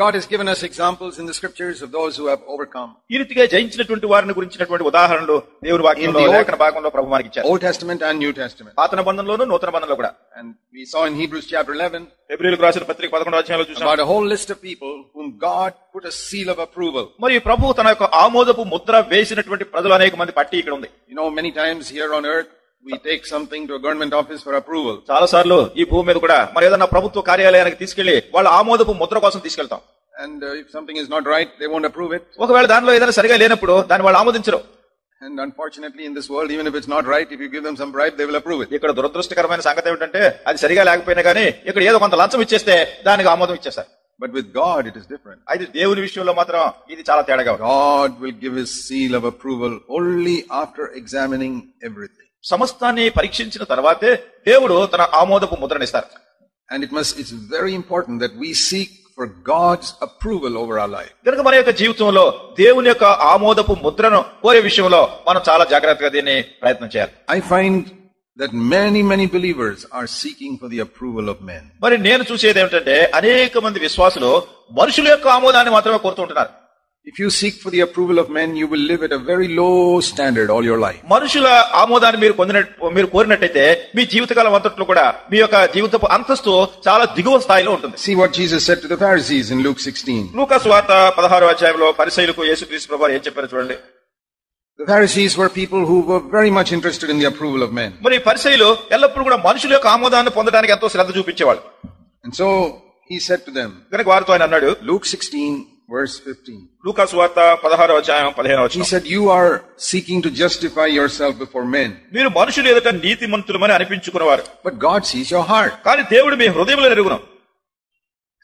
God has given us examples in the scriptures of those who have overcome. ఈ రీతిగా జయించినటువంటి వారిని గురించినటువంటి ఉదాహరణలు దేవుని వాక్యంలో లేఖన భాగంలో ప్రభువు మనకి ఇచ్చారు. Old Testament and New Testament. పాత నిబంధనలోను నూతన నిబంధనలో కూడా. And we saw in Hebrews chapter 11 హెబ్రీయులకు రాసిన పత్రిక 11వ అధ్యాయంలో చూసాం. About a whole list of people whom God put a seal of approval. మరి ప్రభువు తన యొక్క ఆమోదపు ముద్ర వేసినటువంటి ప్రజలు అనేక మంది పట్టి ఇక్కడ ఉంది. You know, many times here on earth we take something to a government office for approval. చాలా సార్లు ఈ భూమి మీద కూడా మరి ఏదైనా ప్రభుత్వ కార్యాలయానికి తీసుకెళ్లి వాళ్ళ ఆమోదపు ముద్ర కోసం తీసుకెళ్తాం. And if something is not right, they won't approve it. ఒకవేళ దానిలో ఏదైనా సరిగా లేనప్పుడు దాన్ని వాళ్ళు ఆమోదించరు. And unfortunately in this world, even if it's not right, if you give them some bribe, they will approve it. ఇక్కడ దురదృష్టకరమైన సంగతి ఏమిటంటే అది సరిగా లేకపోయినా గానీ ఇక్కడ ఏదో కొంత లంచం ఇచ్చేస్తే దానికి ఆమోదం ఇచ్చేస్తారు. But with God it is different. అయితే దేవుని విషయంలో మాత్రం ఇది చాలా తేడాగా ఉంది. God will give his seal of approval only after examining everything. సమస్తాన్ని పరీక్షించిన తర్వాతే దేవుడు తన ఆమోదపు ముద్రనిస్తారు. And it's very important that we seek for God's approval over our life. కనుక మన యొక్క జీవితంలో దేవుని యొక్క ఆమోదపు ముద్రను కోరే విషయంలో మనం చాలా జాగ్రత్తగా దీన్ని ప్రయత్నం చేయాలి. I find that many believers are seeking for the approval of men. మరి నేను చూసేది ఏమిటంటే అనేక మంది విశ్వాసులు మనుషుల యొక్క ఆమోదాన్ని మాత్రమే కోరుతుంటున్నారు. If you seek for the approval of men, you will live at a very low standard all your life. మనుషుల ఆమోదాన్ని మీరు కోరినట్టయితే మీ జీవితకాలం అంతట్లో కూడా మీ యొక్క జీవితపు అంతస్తు చాలా దిగువ స్థాయిలో ఉంటుంది. See what Jesus said to the Pharisees in Luke 16. లూకా సువార్త 16వ అధ్యాయంలో పరిసయ్యులకు యేసుక్రీస్తు ప్రభువు ఏం చెప్పారో చూడండి. The Pharisees were people who were very much interested in the approval of men. మరి పరిసయ్యులు ఎల్లప్పుడూ కూడా మనుషుల యొక్క ఆమోదాన్ని పొందడానికి ఎంతో శ్రద్ధ చూపించేవాళ్ళు. And so he said to them, కనుక వారితో ఆయన అన్నాడు, Luke 16 verse 15. లూకా సువార్త 16వ అధ్యాయం 15వ వచనం. He said, you are seeking to justify yourself before men. మీరు మనుషులు ఎదుట నీతిమంతులమని అనిపించుకునేవారు. But God sees your heart. కానీ దేవుడు మీ హృదయంలో ఎరుగును.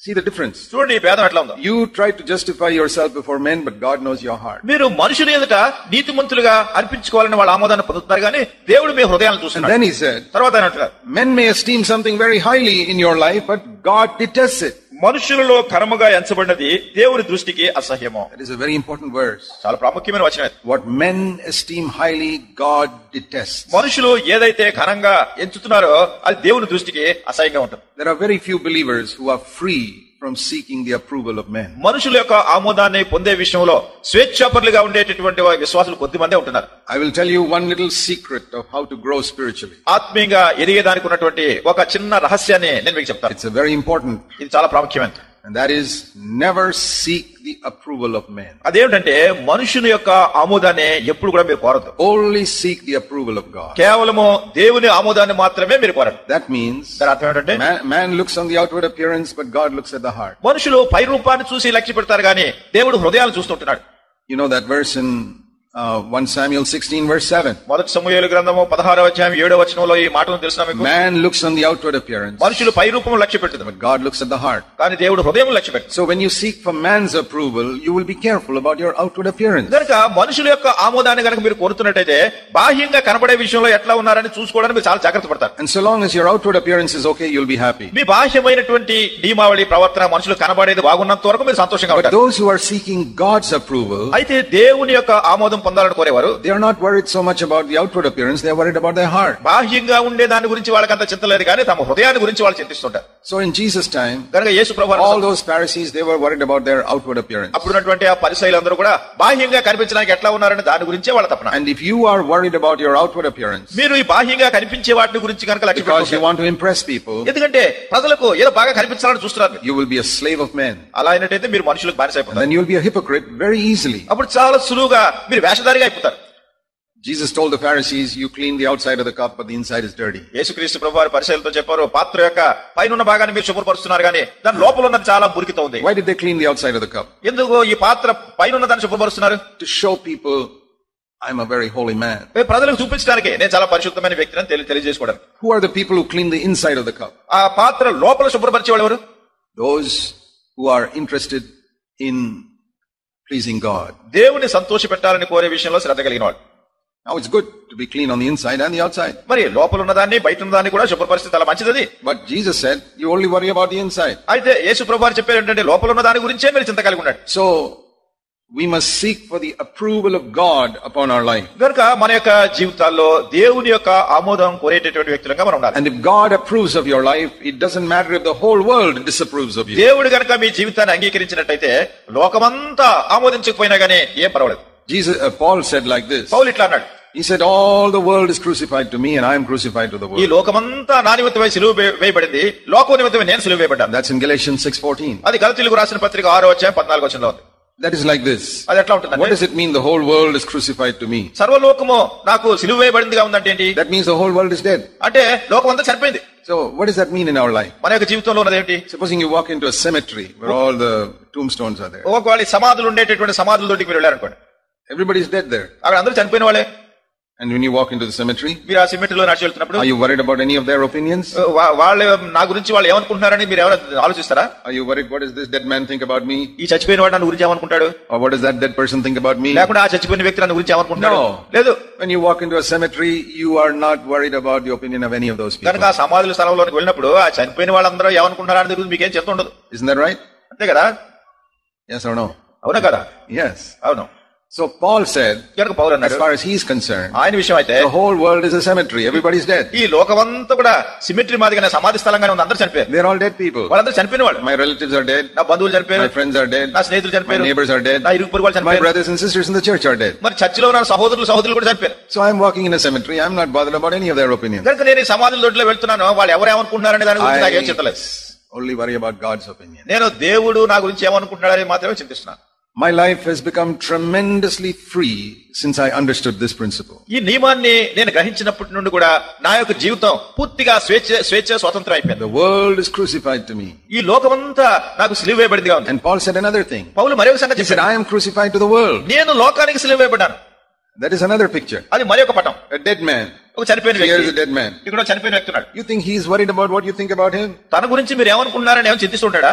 See the difference. చూడండి ఈ భేదం ఎట్లా ఉందో. You try to justify yourself before men, but God knows your heart. మీరు మనుషుల ఎదుట నీతిమంతులుగా అనిపించుకోవాలని వాళ్ళ ఆమోదాన్ని పొందుతారు కానీ దేవుడు మీ హృదయాలను చూస్తున్నాడు. And then he said, తర్వాత ఆయన అంటారు, men may esteem something very highly in your life, but God detests it. మనుషులలో కర్మగా ఎంచబడినది దేవుని దృష్టికి అసహ్యము. That is a very important verse. చాలా ప్రాముఖ్యమైన వచనం. What men esteem highly, God detests. మనుషులు ఏదైతే ఘనంగా ఎంచుతున్నారో అది దేవుని దృష్టికి అసహ్యంగా ఉంటుంది. There are very few believers who are free from seeking the approval of men. మనుషుల యొక్క ఆమోదాన్ని పొందే విషయంలో స్వేచ్ఛాపరులుగా ఉండేటటువంటి విశ్వాసులు కొద్దిమందే ఉంటున్నారు. I will tell you one little secret of how to grow spiritually. ఆత్మీయంగా ఎదిగేదానికి ఉన్నటువంటి ఒక చిన్న రహస్యాన్ని నేను మీకు చెప్తాను. It's a very important. ఇది చాలా ప్రాముఖ్యమైనది. And that is, never seek the approval of men. అదేంటంటే మనుషుని యొక్క ఆమోదాన్ని ఎప్పుడు కూడా మీరు కోరదు. Only seek the approval of God. కేవలము దేవుని ఆమోదాన్ని మాత్రమే మీరు కోరండి. That means దాని అర్థం ఏంటంటే man looks on the outward appearance, but God looks at the heart. మనుషులు పై రూపాన్ని చూసి లక్ష్య పెడతారు కానీ దేవుడు హృదయాలను చూస్తుంటున్నాడు. You know that verse in 1 Samuel 16 verse 7. మొదటి సమూయేలు గ్రంథము 16వ అధ్యాయం 7వ వచనంలో ఈ మాటను తెలుసునా మీకు? Man looks on the outward appearance, మనుషులు పై రూపము లక్ష్య పెడతారు, but God looks at the heart. కానీ దేవుడు హృదయం లక్ష్య పెడతాడు. So when you seek for man's approval, you will be careful about your outward appearance. కనుక మనుషుల యొక్క ఆమోదాన్ని కనుక మీరు కోరుతున్నట్టయితే బాహ్యంగా కనబడే విషయంలో ఎట్లా ఉన్నారని చూసుకోవడానికి మీరు చాలా జాగ్రత్త పడతారు. And so long as your outward appearance is okay, you'll be happy. మీ బాహ్యమైనటువంటి నియమావళి ప్రవర్తన మనుషులు కనబడేది బాగున్నంత వరకు మీరు సంతోషంగా ఉంటారు. But those who are seeking God's approval, అయితే దేవుని యొక్క ఆమోదం పొందాలని కోరేవారు they are not worried so much about the outward appearance, they are worried about their heart. బాహ్యంగా ఉండే దాని గురించి వాళ్ళకంత చింత లేదు కానీ తమ హృదయాన్ని గురించి వాళ్ళు చింతిస్తుంటారు. So in Jesus' time, కనుక యేసు ప్రభువు all those Pharisees, they were worried about their outward appearance. అప్పుడున్నటువంటి ఆ పరిసయ్యులందరూ కూడా బాహ్యంగా కనిపించడానికి ఎట్లా ఉన్నారని దాని గురించే వాళ్ళ తపన. And if you are worried about your outward appearance, మీరు ఈ బాహ్యంగా కనిపించే వాటి గురించి కనుక లక్ష్య because you పెట్టుకుంటే, want to impress people, ఎందుకంటే ప్రజలకు ఏదో బాగా కనిపించాలని చూస్తున్నారు, you will be a slave of men. అలా అయినట్టయితే మీరు మనుషులకు బానిస And అయిపోతారు. then you will be a hypocrite very easily. అప్పుడు చాలా సులువుగా మీరు వేషధారిగా అయిపోతారు. Jesus told the Pharisees, you clean the outside of the cup, but the inside is dirty. యేసుక్రీస్తు ప్రభువారు పరిసయ్యులతో చెప్పారు, పాత్ర యొక్క పైనున్న భాగాన్ని మీరు శుభ్రపరుస్తున్నారు కానీ దాని లోపల ఉన్నది చాలా మురికితో ఉంది. Why did they clean the outside of the cup? ఎందుకు ఈ పాత్ర పైనున్న దాన్ని శుభ్రపరుస్తున్నారు? To show people, I'm a very holy man. ప్రజలకు చూపించడానికి నేను చాలా పరిశుద్ధమైన వ్యక్తిని తెలియజేసుకోవడానికి. Who are the people who clean the inside of the cup? ఆ పాత్ర లోపల శుభ్రపరిచేవాడు ఎవరు? Those who are interested in pleasing God. దేవుని సంతోష పెట్టాలని కోరే విషయంలో శ్రద్ధ కలిగిన వాడు. Now it's good to be clean on the inside and the outside. మరి లోపల ఉన్నదాన్ని బయట ఉన్నదాన్ని కూడా శుభ్రపరిస్తే చాలా మంచిది. But Jesus said, you only worry about the inside. అయితే యేసు ప్రభువారు చెప్పారు ఏంటంటే లోపల ఉన్న దాని గురించే మీరు చింత కలిగి ఉండండి. So we must seek for the approval of God upon our life. గనుక మన యొక్క జీవితాల్లో దేవుని యొక్క ఆమోదం కోరేటటువంటి వ్యక్తులుగా మనం ఉండాలి. And if God approves of your life, it doesn't matter if the whole world disapproves of you. దేవుడు గనుక మీ జీవితాన్ని అంగీకరించినట్టయితే లోకమంతా ఆమోదించకపోయినా గానీ ఏం పర్వాలేదు. Paul said like this. పౌలు ఇట్లా అన్నాడు. He said, all the world is crucified to me and I am crucified to the ఈ world. లోకమంతా నా నిమిత్తమై సిలువ వేయబడింది, లోకం నిమిత్తమై నేను సిలువ వేయబడ్డాను. That's in Galatians 6:14. అది గలతీయులకు రాసిన పత్రిక 6:14 ఉంది. That is like this. అది ఎట్లా ఉంటుంది? What does it mean the whole world is crucified to me? సర్వలోకము నాకు సిలువ వేయబడిందిగా ఉందంటే ఏంటి? That means the whole world is dead. అంటే లోకమంతా చనిపోయింది. So what does that mean in our life? మన యొక్క జీవితంలో ఉన్నది ఏంటి? Supposing you walk into a cemetery where all the tombstones are there. ఒకవేళ సమాధులు ఉండేటటువంటి సమాధుల తోటికి మీరు వెళ్ళారనుకోండి. Everybody is dead there. అక్కడ అందరూ చనిపోయిన వాళ్ళే. And when you walk into the cemetery, మీరు ఆ సిమెంట్లో నడిచి వెళ్తున్నప్పుడు are you worried about any of their opinions? వాళ్ళు నా గురించి వాళ్ళు ఏమనుకుంటున్నారని మీరు ఎవరైనా ఆలోచిస్తారా? Are you worried what does this dead man think about me? ఈ చచ్చిపోయిన వాడు నన్ను గురించి ఏమనుకుంటాడు? Or what does that dead person think about me? లేకుండా ఆ చచ్చిపోయిన వ్యక్తి నన్ను గురించి ఏమనుకుంటాడు? లేదు. When you walk into a cemetery, you are not worried about the opinion of any of those people. కనుక ఆ సమాధుల స్థలంలోకి వెళ్ళినప్పుడు ఆ చనిపోయిన వాళ్ళందరూ ఏమనుకుంటున్నారా అని గురించి మీకేం చెప్తూ ఉండదు. Isn't that right? అంతే కదా? Yes or no? అవునా కదా? Yes. అవును. So Paul said, కనుక పౌలు అన్నాడు, as far as he is concerned, ఆయన విషయం అయితే the whole world is a cemetery. Everybody is dead. ఈ లోకమంతా కూడా సిమెట్రీ మాదిరిగానే సమాధి స్థలంగానే ఉంది. అందరూ చనిపోయారు. They are all dead people. వాళ్ళందరూ చనిపోయిన వాళ్ళు. My relatives are dead. నా బంధువులు చనిపోయారు. My friends are dead. నా స్నేహితులు చనిపోయారు. My neighbors are dead. నా ఇరుగు పొరుగు వాళ్ళు My చనిపోయారు. brothers and sisters in the church are dead. మరి చర్చిలో ఉన్న సహోదరులు కూడా చనిపోయారు. So I am walking in a cemetery. I am not bothered about any of their opinions. కనుక నేను ఈ సమాధుల దొడ్లో వెళ్తున్నాను, వాళ్ళు ఎవరు ఏమనుకుంటున్నారనే దాని గురించి నాకేం చింతలేదు. Only worry about God's opinion. నేను దేవుడు నా గురించి ఏమనుకుంటున్నాడని మాత్రమే చింతిస్తున్నాను. My life has become tremendously free since I understood this principle. ఈ నియమాన్ని నేను గ్రహించినప్పటి నుండి కూడా నా యొక్క జీవితం పూర్తిగా స్వేచ్ఛ అయిపోయింది. The world is crucified to me. ఈ లోకమంతా నాకు సిలువ వేయబడిందిగా ఉంది. And Paul said another thing. పౌలు మరొక సంగతి He said, I am crucified to the world. నేను లోకానికి సిలువ వేయబడ్డాను. That is another picture. అది మరొక పటం. A dead man. ఒక చనిపోయిన వ్యక్తి. Here is a dead man. ఇక్కడ చనిపోయిన వ్యక్తి ఉన్నాడు. You think he is worried about what you think about him? తన గురించి మీరు ఏమనుకుంటున్నారని ఏమో చింతిస్తుంటాడా?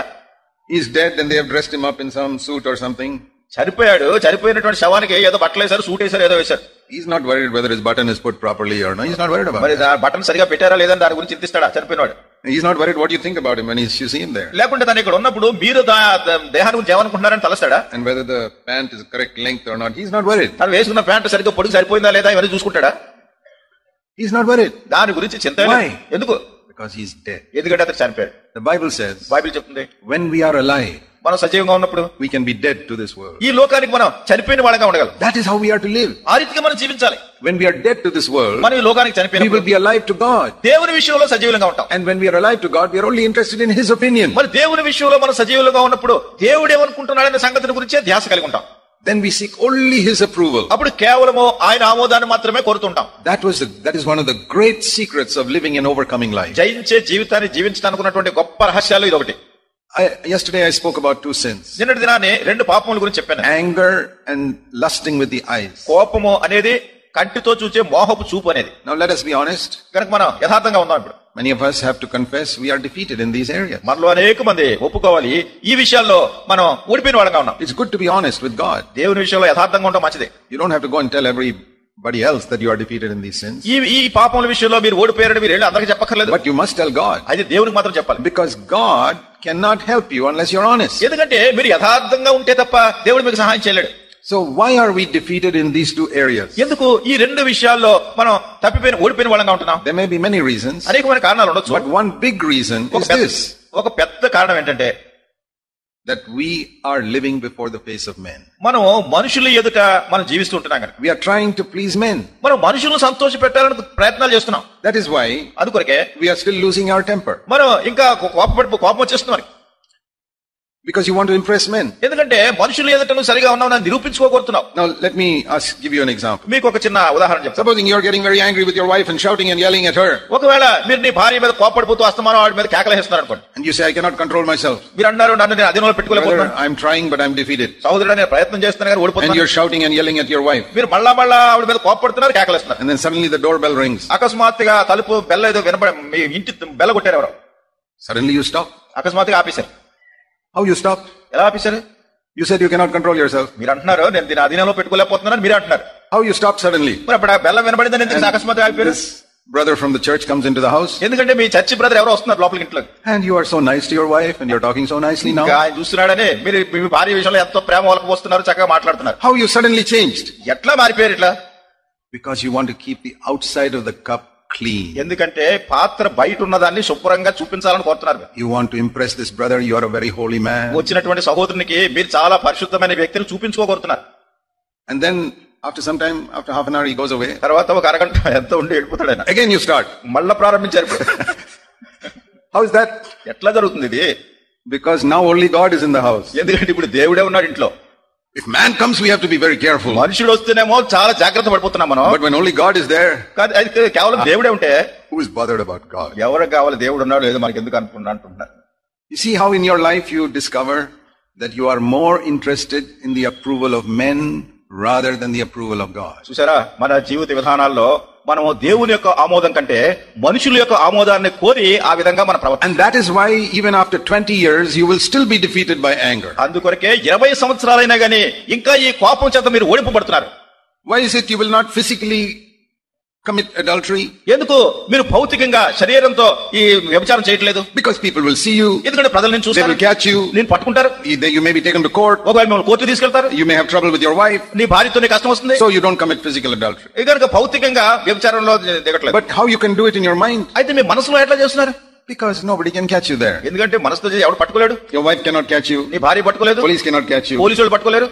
He is dead and they have dressed him up in some suit or something. చనిపోయినటువంటి శవానికి ఏదో బట్టలు వేశారు, సూట్ వేశారు, ఏదో వేశారు. He's not worried whether his button is put properly or not. He's not worried about it. మరి button సరిగా పెట్టారా లేదని దాని గురించి చింతిస్తాడా చనిపోయినవాడు? He's not worried what you think about him when you see him there. లేకుంటే తను ఇక్కడ ఉన్నప్పుడు మీరు దేహాన్ని గురించి ఏమనుకుంటున్నారని తలస్తాడా? And whether the pant is correct length or not, he's not worried. తను వేసుకున్న ప్యాంట్ సరిగ్గా పొడుగు సరిపోయిందా లేదా ఇవన్నీ చూసుకుంటాడా? He's not worried. దాని గురించి చింత ఎందుకు? Because he's dead. ఎందుకంటే అతను చనిపోయాడు. The Bible says, బైబిల్ చెప్తుంది, when we are alive, మనం సజీవంగా ఉన్నప్పుడు we can be dead to this world. ఈ లోకానికి మనం చనిపోయిన వాళ్ళగా ఉండగలం. That is how we are to live. ఆ రీతిగా మనం జీవించాలి. When we are dead to this world, మనం ఈ లోకానికి చనిపోయినప్పుడు we will be alive to God. దేవుని విషయంలో సజీవులుగా ఉంటాం. And when we are alive to God, we are only interested in His opinion. మరి దేవుని విషయంలో మనం సజీవులుగా ఉన్నప్పుడు దేవుడు ఏమనుకుంటున్నాడనే సంగతిని గురించే ధ్యాస కలిగి ఉంటాం. Then we seek only His approval. అప్పుడు కేవలము ఆయన ఆమోదాన్ని మాత్రమే కోరుతుంటాం. That is one of the great secrets of living an overcoming life. జయించే జీవితాన్ని జీవించడానికి ఉన్నటువంటి గొప్ప రహస్యాలు ఇదొకటి. Yesterday I spoke about two sins. నిన్నటి దినాన్ని రెండు పాపముల గురించి చెప్పాను. Anger and lusting with the eyes. కోపము అనేది కంటితో చూచే మోహపు చూపు అనేది. Now let us be honest. కనుక మనం యథార్థంగా ఉందాం. ఇప్పుడు many of us have to confess we are defeated in these areas. మనలో అనేక మంది ఒప్పుకోవాలి ఈ విషయాల్లో మనం ఓడిపోయిన వాళ్ళంగా ఉన్నాం. It's good to be honest with God. దేవుని విషయంలో యథార్థంగా ఉండడం మంచిదే. You don't have to go and tell everybody else that you are defeated in these sins. ఈ పాపముల విషయంలో మీరు ఓడిపోయారని మీరు అందరికీ చెప్పక్కర్లేదు. But you must tell God. అయితే దేవునికి మాత్రం చెప్పాలి. Because God cannot help you unless you're honest. ఎందుకంటే మీరు యథార్థంగా ఉంటే తప్ప దేవుడు మీకు సహాయం చేయలేడు. So why are we defeated in these two areas? ఎందుకు ఈ రెండు విషయాల్లో మనం ఓడిపోయిన వాళ్ళంగా ఉంటున్నాం? There may be many reasons. అనేకమైన కారణాలు ఉండొచ్చు. But one big reason is this. ఒక పెద్ద కారణం ఏంటంటే that we are living before the face of men. మనం మనుషుల ఎదుట మనం జీవిస్తూ ఉంటున్నాం కదా. We are trying to please men. మనం మనుషులను సంతోషపెట్టాలని ప్రయత్నాలు చేస్తున్నాం. That is why అందుకొరకే we are still losing our temper. మనం ఇంకా కోపం వచ్చేస్తుంది మనకి. Because you want to impress men. ఎందుకంటే మనుషుల ఎదుట నువ్వు సరిగా ఉన్నావు నిరూపించుకోగోరుతున్నావు. Now let me give you an example. మీకు ఒక చిన్న ఉదాహరణ చెప్తాను. Supposing you are getting very angry with your wife and shouting and yelling at her. ఒకవేళ మీరు నీ భార్య మీద కోపపడిపోతూ అస్తమానం ఆవిడ మీద కేకలేస్తున్నారు అనుకోండి. And you say I cannot control myself. మీరు అన్నారు నన్ను నేను అధీనంలో పెట్టుకోలేకపోతున్నాను. I am trying but I am defeated. సహోదరుడా నేను ప్రయత్నం చేస్తున్నాను కానీ ఓడిపోతున్నాను. And you are shouting and yelling at your wife. మీరు మళ్ళా ఆవిడ మీద కోపపడుతున్నారు కేకలేస్తున్నారు. And then suddenly the doorbell rings. అకస్మాత్తుగా తలుపు బెల్ల ఏదో మీ ఇంటి బెల్ల కొట్టారు ఎవరో. Suddenly you stop. అకస్మాత్తుగా ఆపేశారు. How you stopped? ఎలా ఆపేశారు? You said you cannot control yourself. మీరు అంటున్నారు నేను దీని అధీనంలో పెట్టుకోలేకపోతున్నాను మీరు అంటున్నారు. How you stopped suddenly? మరి అప్పుడు ఆ బెల్ల వినబడిందని ఎందుకు అకస్మాత్తుగా ఆపేశారు? brother from the church comes into the house. ఎందుకంటే మీ చర్చి బ్రదర్ ఎవరో వస్తున్నారు లోపలికి ఇంట్లోకి. And you are so nice to your wife and you're talking so nicely now. ఆయన చూస్తున్నాడని మీరు మీ భార్య విషయంలో ఎంతో ప్రేమ వాళ్ళకి వస్తున్నారు, చక్కగా మాట్లాడుతున్నారు. How you suddenly changed? ఎట్లా మారిపోయారు ఇట్లా? Because you want to keep the outside of the cup clean. ఎందుకంటే పాత్ర బయట ఉన్నదాన్ని శుభ్రంగా చూపించాలని కోరుతున్నారు. You want to impress this brother, you are a very holy man. వచ్చినటువంటి సహోదరునికి మీరు చాలా పరిశుద్ధమైన వ్యక్తిని చూపించుకోగలుగుతున్నారు. And then after some time, after half an hour, he goes away. తర్వాత ఒక అరగంట ఎంత ఉండి వెళ్ళిపోతాడు ఆయన. Again you start. మళ్ళా ప్రారంభించారు. How is that? ఎట్లా జరుగుతుంది ఇది? Because now only God is in the house. ఎందుకంటే ఇప్పుడు దేవుడే ఉన్నాడు ఇంట్లో. If man comes, we have to be very careful. మనుషుడు వస్తేనేమో చాలా జాగ్రత్త పడిపోతున్నాం మనం. But when only God is there, కేవలం దేవుడే ఉంటే who is bothered about God? ఎవరికి కావాలి దేవుడు ఉన్నాడు లేదో మనకి ఎందుకు అంటున్నారు. You see how in your life you discover that you are more interested in the approval of men rather than the approval of God. చూసారా, మన జీవిత విధానాల్లో మనము దేవుని యొక్క ఆమోదం కంటే మనుషుల యొక్క ఆమోదాన్ని కోరి ఆ విధంగా మన ప్రవర్తన. And that is why even after 20 years you will still be defeated by anger. అందుకొరకే 20 సంవత్సరాలైనా గానీ ఇంకా ఈ కోపం చేత మీరు ఓడింపబడుతున్నారు. Why is it you will not physically commit adultery? ఎందుకు మీరు భౌతికంగా శరీరంతో ఈ వ్యభిచారం చేయట్లేదు? Because people will see you, ఎందుకంటే ప్రజలు నిన్ను they చూస్తారు, will catch you, నేను పట్టుకుంటారు, you may be taken to court, ఒకవేళ మిమ్మల్ని కోర్టు తీసుకెళ్తారు, you may have trouble with your wife, నీ భార్యతో నీ కష్టం వస్తుంది. so you don't commit physical adultery. ఇది కనుక భౌతికంగా వ్యభిచారంలో దిగట్లేదు. But how you can do it in your mind? అయితే మీ మనసులో ఎట్లా చేస్తున్నారు? Because nobody can catch you there. ఎందుకంటే మనసుతో ఎవరు పట్టుకోలేడు. Your wife cannot catch you, నీ భార్య పట్టుకోలేదు, police cannot catch you. పోలీసులు పట్టుకోలేరు.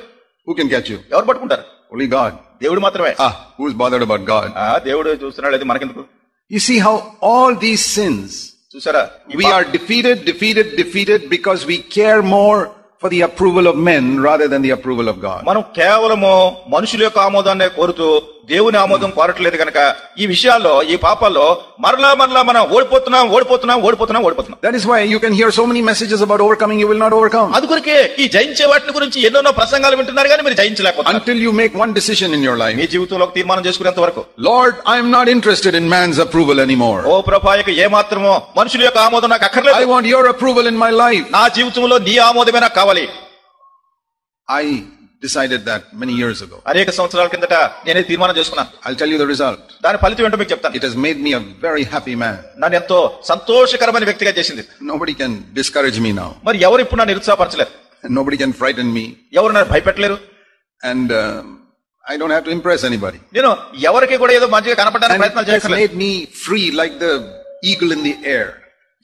Who can catch you? ఎవరు పట్టుకుంటారు? Only God. దేవుడు మాత్రమే. Who is bothered about God? దేవుడు చూస్తున్నాడు, అది మనకెందుకు? You see how all these sins, చూసారా, we are defeated because we care more for the approval of men rather than the approval of God. మనం కేవలము మనుషుల యొక్క ఆమోదాన్ని కోరుతూ దేవుని ఆమోదం కోరట్లేదు కనుక ఈ విషయాల్లో, ఈ పాపాల్లో మరలా మనం ఓడిపోతున్నాం. That is why you can hear so many messages about overcoming, you will not overcome. అందుకొరకే ఈ జయించే వాటిని గురించి ఎన్నో ప్రసంగాలు వింటున్నారు కానీ మీరు జయించలేకపోతున్నారు. Until you make one decision in your life. మీ జీవితంలో తీర్మానం చేసుకునేంత వరకు, Lord, I am not interested in man's approval anymore. ఓ ప్రభువా, ఏ మాత్రమో మనుషుల యొక్క ఆమోదం నాకు అక్కర్లేదు. I want your approval in my life. నా జీవితంలో నీ ఆమోదమే నాకు కావాలి. I decided that many years ago. అనేక సంవత్సరాల కిందట నేనే తీర్మానం చేసుకున్నాను. I'll tell you the result. దాని ఫలితం ఏంటో మీకు చెప్తాను. It has made me a very happy man. నన్ను ఎంతో సంతోషకరమైన వ్యక్తిగా చేసింది. Nobody can discourage me now. మరి ఎవరు ఇప్పుడు నన్ను నిరుత్సాహపరచలేరు. Nobody can frighten me. ఎవరు నన్ను భయపెట్టలేరు. And I don't have to impress anybody. నేను ఎవరికి కూడా ఏదో మంచిగా కనపడడానికి ప్రయత్నాలు చేయలేదు. It has చేయలేదు. made me free like the eagle in the air.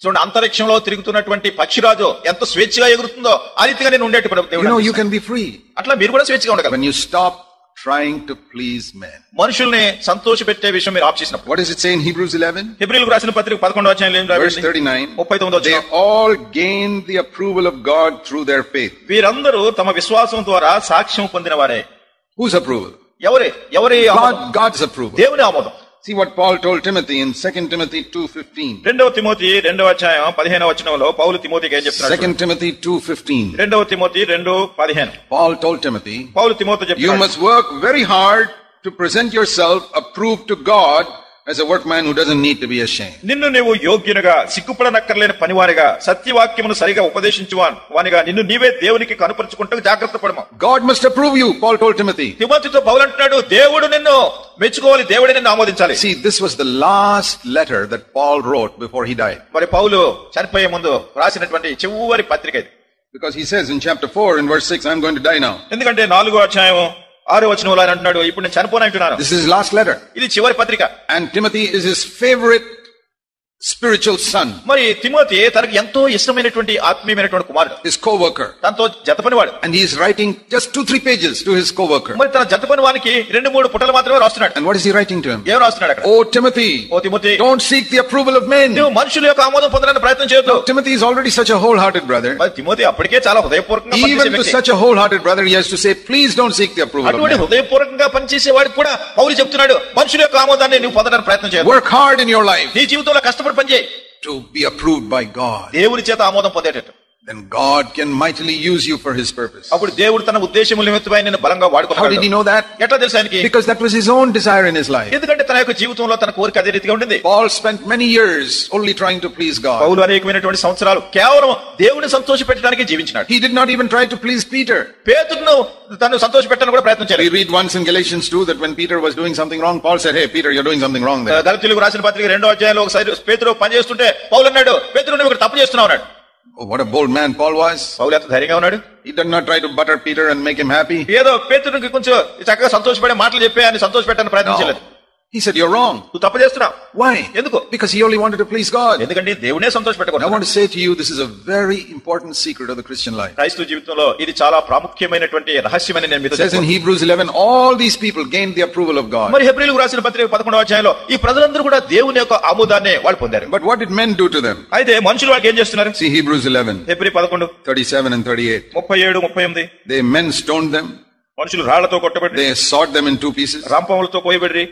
చూడండి, అంతరిక్షంలో తిరుగుతున్నటువంటి పక్షిరాజు ఎంత స్వేచ్ఛగా ఎగురుతుందో ఆ రీతిగా నేను ఉండేటువంటి You know, you can be free అట్లా మీరు కూడా స్వేచ్ఛగా ఉండగలరు. when you stop trying to please men. మనుషుల్ని సంతోషపెట్టే విషయం మీరు ఆప్ చేసినప్పుడు. What does it say in Hebrews 11? హెబ్రీయులకు రాసిన పత్రిక 11వ అధ్యాయంలో Verse 39. 39వ They వచనం. all gained the approval of God through their faith. వీరందరూ తమ విశ్వాసం ద్వారా సాక్ష్యం పొందిన వారే. Whose approval? ఎవరి ఆమోదం? God's approval. దేవుని ఆమోదం. See what Paul told Timothy in 2 Timothy 2:15. 2వ తిమోతి 2వ అధ్యాయం 15వ వచనంలో పౌలు తిమోతికి ఏం చెప్తున్నాడు? 2 Timothy 2:15. 2వ Timothy 2:15. Paul told Timothy, Paul తిమోతితో you చెప్తున్నాడు, must work very hard to present yourself approved to God as a workman who doesn't need to be ashamed. నిన్ను నీవు యోగ్యునిగా, సిగ్గుపడనక్కర్లేని పనివానిగా, సత్యవాక్యమును సరిగా ఉపదేశించు వానిగా నిన్ను నీవే దేవునికి కనుపరుచుకుంటూ జాగ్రత్త పడము. God must approve you, Paul told Timothy. తిమోతితో పౌలు అంటున్నాడు, దేవుడు నిన్ను మెచ్చుకోవాలి, దేవుడే నిన్ను ఆమోదించాలి. See, this was the last letter that Paul wrote before he died. మరి పౌలు చనిపోయే ముందు రాసినటువంటి చివరి పత్రిక ఇది. Because he says in chapter 4 in verse 6, I'm going to die now. ఎందుకంటే 4వ అధ్యాయం 6వ వచనంలో ఆయన అంటున్నాడు, ఇప్పుడు నేను చనిపోనంటున్నాను. This is his last letter. ఇది చివరి పత్రిక. And Timothy is his favorite spiritual son. మరి తిమోతి తనకు ఎంతో ఇష్టమైనటువంటి ఆత్మీయమైనటువంటి కుమారుడు, His co-worker. తనతో జతపనివాడు. And he is writing just 2-3 pages to his co-worker. మరి తన జతపని వానికి 2-3 పుటలు మాత్రమే రాస్తున్నాడు. And what is he writing to him? ఏం రాస్తున్నాడు అక్కడ? Oh Timothy, oh Timothy, don't seek the approval of men. నువ్వు మనుషుల యొక్క ఆమోదం పొందడానికి ప్రయత్నం చేయొద్దు. Timothy is already such a wholehearted brother. మరి తిమోతి అప్పటికే చాలా హృదయపూర్వకంగా Even పనిచేసే to వ్యక్తి. such a wholehearted brother, he has to say, please don't seek the approval of అటువంటి men. హృదయపూర్వకంగా పనిచేసే వాడికి కూడా పౌలు చెప్తున్నాడు, మనుషుల యొక్క ఆమోదాన్ని నువ్వు పొందడానికి ప్రయత్నం చేయొద్దు. Work hard in your life నీ జీవితంలో కష్టపడి పనిచేయి, to be approved by God. దేవుని చేత ఆమోదం పొందేటట్టు. then God can mightily use you for his purpose. అప్పుడు దేవుడు తన ఉద్దేశముల నిమిత్తమై నిన్ను బలంగా How did he వాడుకోగలడు. know that? ఎట్లా తెలుసు ఆయనకి? Because that was his own desire in his life. ఎందుకంటే తన యొక్క జీవితంలో తన కోరిక అదే రీతిగా ఉండింది. Paul spent many years only trying to please God. పౌలు అనేకమైనటువంటి సంవత్సరాలు కేవలం దేవుని సంతోషపెట్టడానికి జీవించినాడు. He did not even try to please Peter. పేతురును తను సంతోషపెట్టడానికి కూడా ప్రయత్నం We చేయలేదు. read once in Galatians 2 that when Peter was doing something wrong, Paul said, "Hey Peter, you're doing something wrong there." గలతీయులకు రాసిన పత్రిక 2వ అధ్యాయంలో ఒకసారి పేతురు పని చేస్తుంటే పౌలు అన్నాడు, పేతురు నువ్వు ఇక్కడ తప్పు చేస్తున్నావు అన్నాడు. Oh, what a bold man Paul was. పౌలు ఎంత ధైర్యంగా ఉన్నాడు. He did not try to butter Peter and make him happy. ఏదో పేతురుకి కొంచెం చక్కగా సంతోషపడే మాటలు చెప్పి ఆయన సంతోషపెట్టడానికి ప్రయత్నించలేదు. He said, "You're wrong." నువ్వు తప్పు చేస్తున్నావు. Why? ఎందుకు? Because he only wanted to please God. ఎందుకంటే దేవునే And I సంతోషపెట్టకూడదు. want to say to you, this is a very important secret of the Christian life. క్రైస్తవ జీవితంలో ఇది చాలా ప్రాముఖ్యమైనటువంటి రహస్యమని నేను మీతో It says in చెప్తున్నాను. Hebrews 11, all these people gained the approval of God. మరి హెబ్రీయులకు రాసిన పత్రిక 11వ అధ్యాయంలో ఈ ప్రజలందరూ కూడా దేవుని యొక్క ఆమోదాన్ని వాళ్ళు పొందారు. But what did men do to them? అయితే మనుషులు వాళ్ళకి ఏం చేస్తున్నారు? See Hebrews 11, Hebrew 11 37 and 38. 37 38 They men stoned them, మనుషులు రాళ్లతో కొట్టబడి they sawed them in two pieces, రంపములతో కోయబడి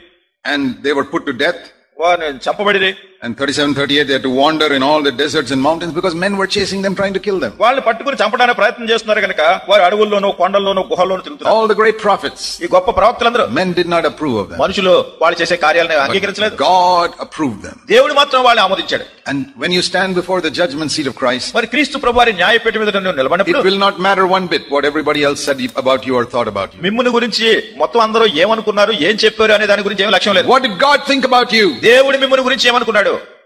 and they were put to death. వారిని చంపబడి And 37, 38, they had to wander in all the deserts and mountains because men were chasing them, trying to kill them. వాళ్ళని పట్టుకుని చంపడానికి ప్రయత్నం చేస్తున్నారు కనుక వారు అడవుల్లోనూ కొండల్లోనూ గుహల్లోనూ తిరుగుతున్నారు. All the great prophets, ఈ గొప్ప ప్రవక్తలందరూ men did not approve of them. మనుషులు వాళ్ళు చేసే కార్యాలను But అంగీకరించలేదు. God approved them. దేవుడు మాత్రం వాళ్ళని ఆమోదించాడు. And when you stand before the judgment seat of Christ, మరి క్రీస్తు ప్రభువారి న్యాయపీఠ మీద నువ్వు it నిలబడినప్పుడు will not matter one bit what everybody else said about you or thought about you. మిమ్ముని గురించి మొత్తం అందరూ ఏమనుకున్నారు ఏం చెప్పారు అనే దాని గురించి ఏం లక్ష్యం లేదు. What did God think about you? దేవుడు మిమ్ముని గురించి ఏమనుకున్నాడు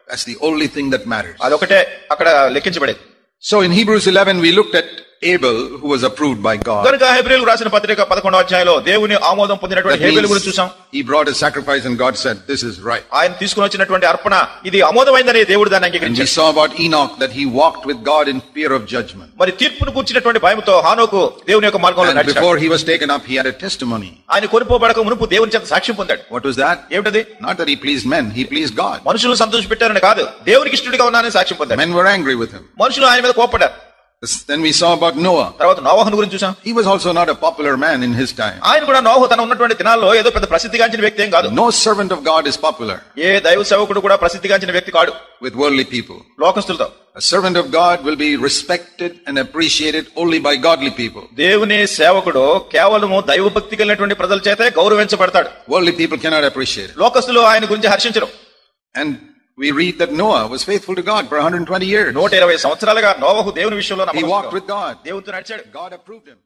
That's the only thing that matters. అదొకటే అక్కడ లెక్కించబడేది. So in Hebrews 11, we looked at Abel, who was approved by God. కనుక హెబ్రీయులకు రాసిన పత్రిక 11వ అధ్యాయంలో దేవుని ఆమోదం That పొందినటువంటి హేబెలు గురించి చూసాం. means he brought a sacrifice and God said, "This is right." ఆయన తీసుకుని వచ్చినటువంటి అర్పణ ఇది ఆమోదమైందని దేవుడు దాన్ని And we అంగీకరించాడు. saw about Enoch that he walked with God in fear of judgment. మరి తీర్పును కూర్చున్నటువంటి భయముతో హానోకు దేవుని యొక్క మార్గంలో And నడిచాడు. before he was taken up, he had a testimony. ఆయన కొనిపోబడక మునుపు దేవుని చేత సాక్ష్యం పొందాడు. What was that? ఏమిటది? Not that he pleased men, he pleased God. మనుషులను సంతోషపెట్టారని కాదు, దేవునికి ఇష్టడిగా ఉన్నానని సాక్ష్యం పొందాడు. Men were angry with him. మనుషులు ఆయన మీద కోపడ్డారు. Then we saw about Noah. తర్వాత నోవహును గురించి చూసాం. He was also not a popular man in his time. ఆయన కూడా నోవహు తన ఉన్నటువంటి దినాల్లో ఏదో పెద్ద ప్రసిద్ధిగాంచిన వ్యక్తి ఏం కాదు. No servant of God is popular ఏ దైవ సేవకుడు కూడా ప్రసిద్ధిగాంచిన వ్యక్తి కాడు with worldly people. లోకస్తులతో. A servant of God will be respected and appreciated only by godly people. దేవుని సేవకుడు కేవలము దైవ భక్తి కలిగినటువంటి ప్రజల చేతే గౌరవించబడతాడు. Worldly people cannot appreciate it. లోకస్తులు ఆయన గురించి హర్షించరు. And we read that Noah was faithful to God for 120 years. 120 సంవత్సరాలుగా నోవహు దేవుని విషయంలో He walked నమ్మకస్తుడు. with God. దేవునితో నడిచాడు. God approved him.